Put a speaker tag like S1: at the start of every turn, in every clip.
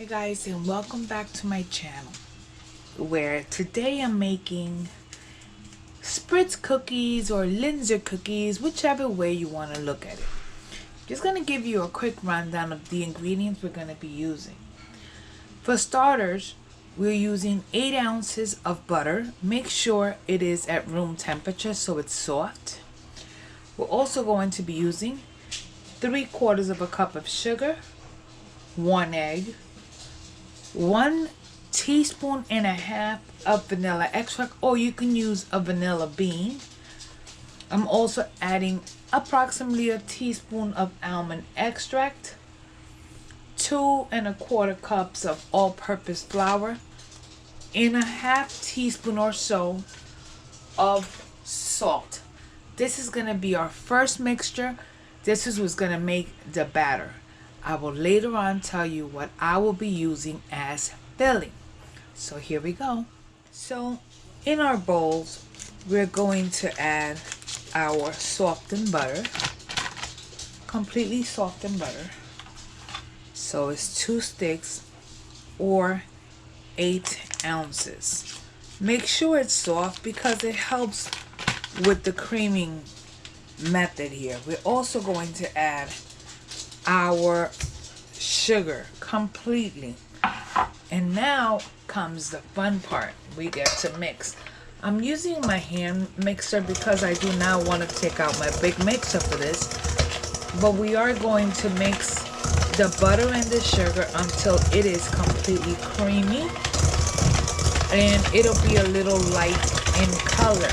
S1: Hey guys, and welcome back to my channel, where today I'm making spritz cookies or Linzer cookies, whichever way you want to look at it. Just going to give you a quick rundown of the ingredients we're going to be using. For starters, we're using 8 ounces of butter. Make sure it is at room temperature so it's soft. We're also going to be using 3/4 of a cup of sugar, 1 egg, 1.5 teaspoons of vanilla extract, or you can use a vanilla bean. I'm also adding approximately a teaspoon of almond extract, 2¼ cups of all-purpose flour, and a 1/2 teaspoon or so of salt. This is going to be our first mixture. This is what's going to make the batter. I will later on tell you what I will be using as filling. So here we go. So in our bowls, we're going to add our softened butter, completely softened butter. So it's 2 sticks or 8 ounces. Make sure it's soft because it helps with the creaming method here. We're also going to add our sugar completely, and now comes the fun part. We get to mix. I'm using my hand mixer because I do not want to take out my big mixer for this, but we are going to mix the butter and the sugar until it is completely creamy and it'll be a little light in color.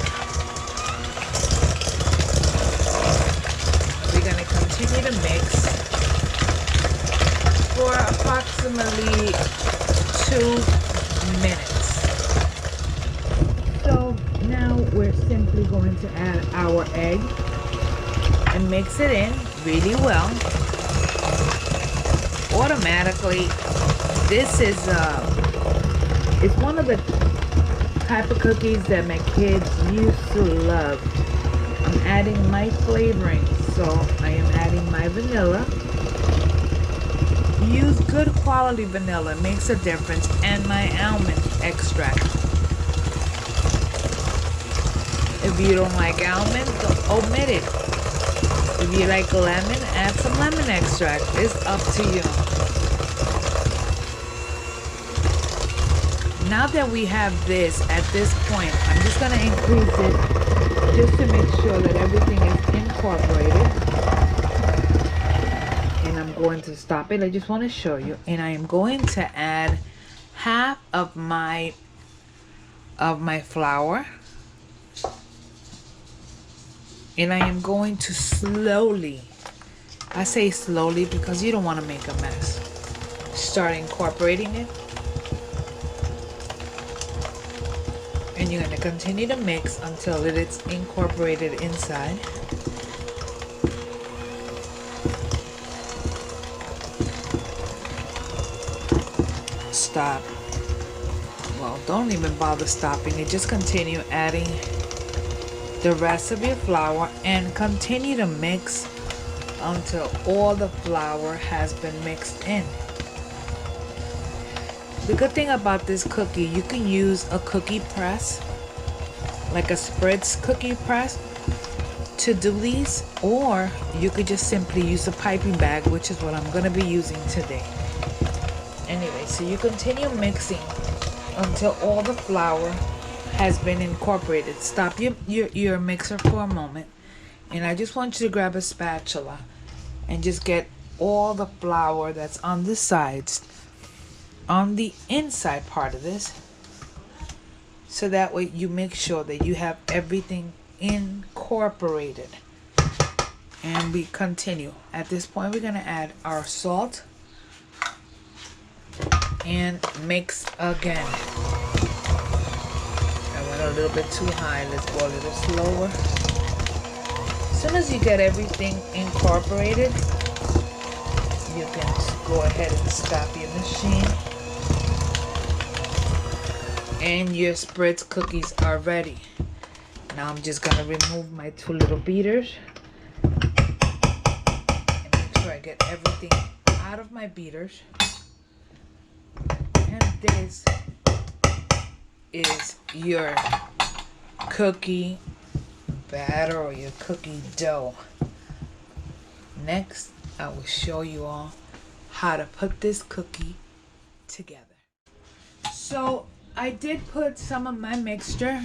S1: We're going to continue to mix for approximately 2 minutes. So now we're simply going to add our egg and mix it in really well. Automatically, this is it's one of the type of cookies that my kids used to love. I'm adding my flavoring, so I am adding my vanilla. Use good quality vanilla, makes a difference, and my almond extract. If you don't like almond, omit it. If you like lemon, add some lemon extract. It's up to you. Now that we have this at this point, I'm just going to increase it just to make sure that everything is incorporated. I'm going to stop it. I just want to show you, and I am going to add half of my flour, and I am going to slowly, I say slowly because you don't want to make a mess, start incorporating it. And you're going to continue to mix until it is incorporated inside. Stop. Well, don't even bother stopping it. Just continue adding the rest of your flour and continue to mix until all the flour has been mixed in. The good thing about this cookie, you can use a cookie press, like a spritz cookie press, to do these, or you could just simply use a piping bag, which is what I'm going to be using today. Anyway, so you continue mixing until all the flour has been incorporated. Stop your mixer for a moment, and I just want you to grab a spatula and just get all the flour that's on the sides, on the inside part of this, so that way you make sure that you have everything incorporated. And we continue. At this point, we're going to add our salt and mix again. I went a little bit too high. Let's go a little slower. As soon as you get everything incorporated, you can go ahead and stop your machine, and your spritz cookies are ready. Now I'm just gonna remove my 2 little beaters and make sure I get everything out of my beaters. this is your cookie batter or your cookie dough. Next, I will show you all how to put this cookie together. So I did put some of my mixture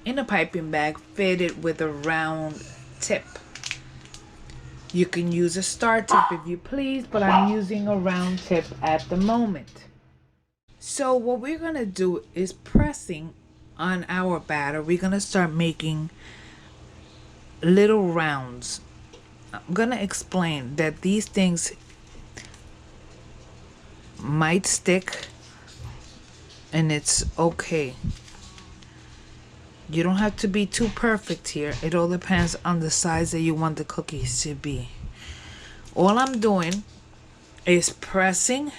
S1: in a piping bag fitted with a round tip. You can use a star tip if you please, but I'm using a round tip at the moment. So what we're going to do is pressing on our batter. We're going to start making little rounds. I'm going to explain that these things might stick and it's okay. You don't have to be too perfect here. It all depends on the size that you want the cookies to be. All I'm doing is pressing,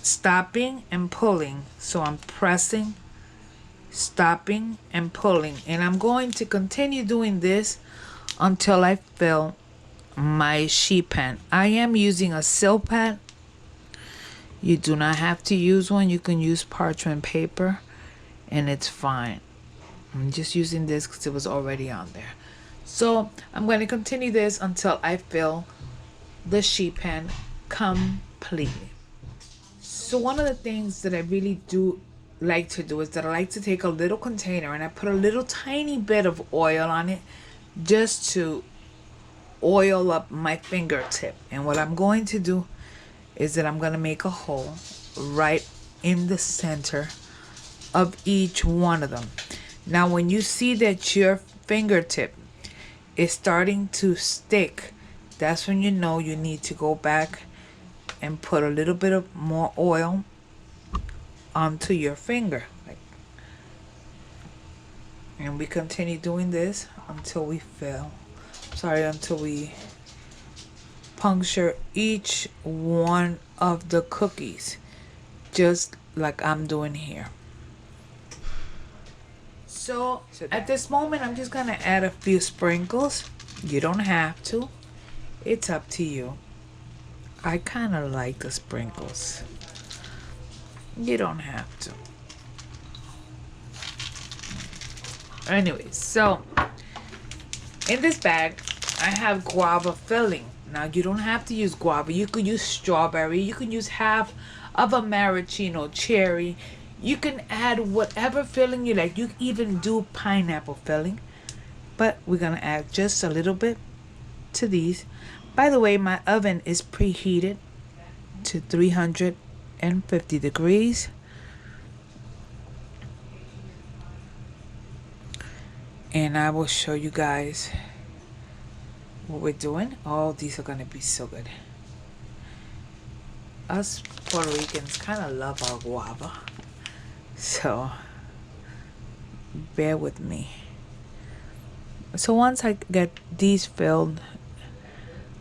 S1: stopping, and pulling. So I'm pressing, stopping, and pulling. And I'm going to continue doing this until I fill my sheet pan. I am using a silk pad. You do not have to use one. You can use parchment paper and it's fine. I'm just using this because it was already on there. So I'm going to continue this until I fill the sheet pan completely. So one of the things that I really do like to do is that I like to take a little container and I put a little tiny bit of oil on it just to oil up my fingertip. And what I'm going to do is that I'm going to make a hole right in the center of each one of them. Now when you see that your fingertip is starting to stick, that's when you know you need to go back and put a little bit of more oil onto your finger. And we continue doing this until we until we puncture each one of the cookies, just like I'm doing here. So at this moment, I'm just gonna add a few sprinkles. You don't have to. It's up to you. I kind of like the sprinkles. You don't have to. Anyways, so in this bag, I have guava filling. Now, you don't have to use guava. You could use strawberry. You can use half of a maraschino cherry. You can add whatever filling you like. You can even do pineapple filling. But we're going to add just a little bit to these. By the way, my oven is preheated to 350 degrees. And I will show you guys what we're doing. Oh, these are going to be so good. Us Puerto Ricans kind of love our guava. So bear with me. So once I get these filled,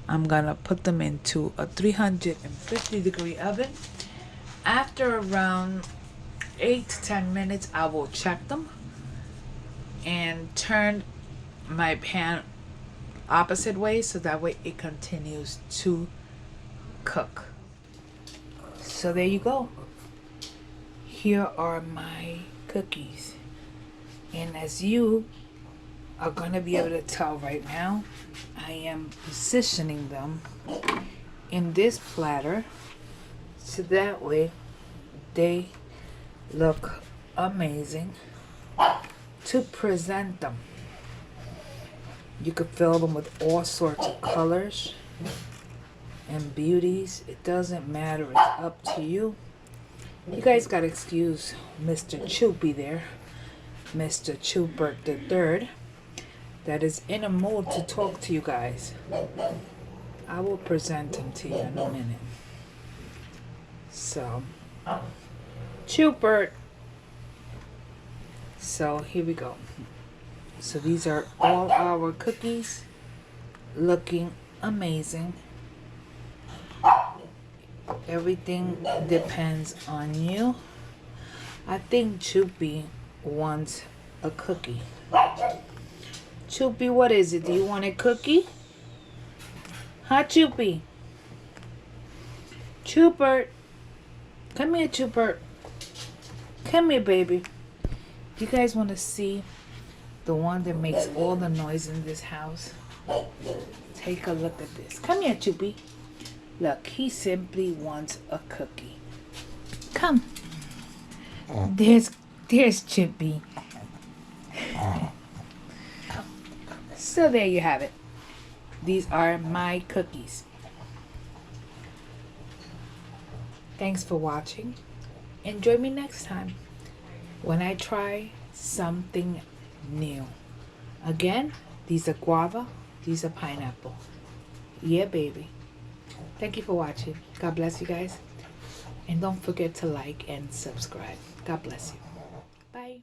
S1: I'm gonna put them into a 350 degree oven. After around 8 to 10 minutes, I will check them and turn my pan opposite way so that way it continues to cook. So there you go. Here are my cookies, and as you are going to be able to tell right now, I am positioning them in this platter so that way they look amazing to present them. You could fill them with all sorts of colors and beauties. It doesn't matter, it's up to you. You guys gotta excuse Mr. Choopy there, Mr. Choopert the Third, that is in a mood to talk to you guys. I will present him to you in a minute. So, Choopert. So here we go. So these are all our cookies, looking amazing. Everything depends on you. I think Choopy wants a cookie. Choopy, what is it? Do you want a cookie? Huh, Choopy? Choopert. Come here, Chubert. Come here, baby. You guys want to see the one that makes all the noise in this house? Take a look at this. Come here, Chupi. Look, he simply wants a cookie. Come. There's Chippy. So there you have it. These are my cookies. Thanks for watching. Enjoy me next time when I try something new. Again, these are guava, these are pineapple. Yeah, baby. Thank you for watching. God bless you guys. And don't forget to like and subscribe. God bless you. Bye.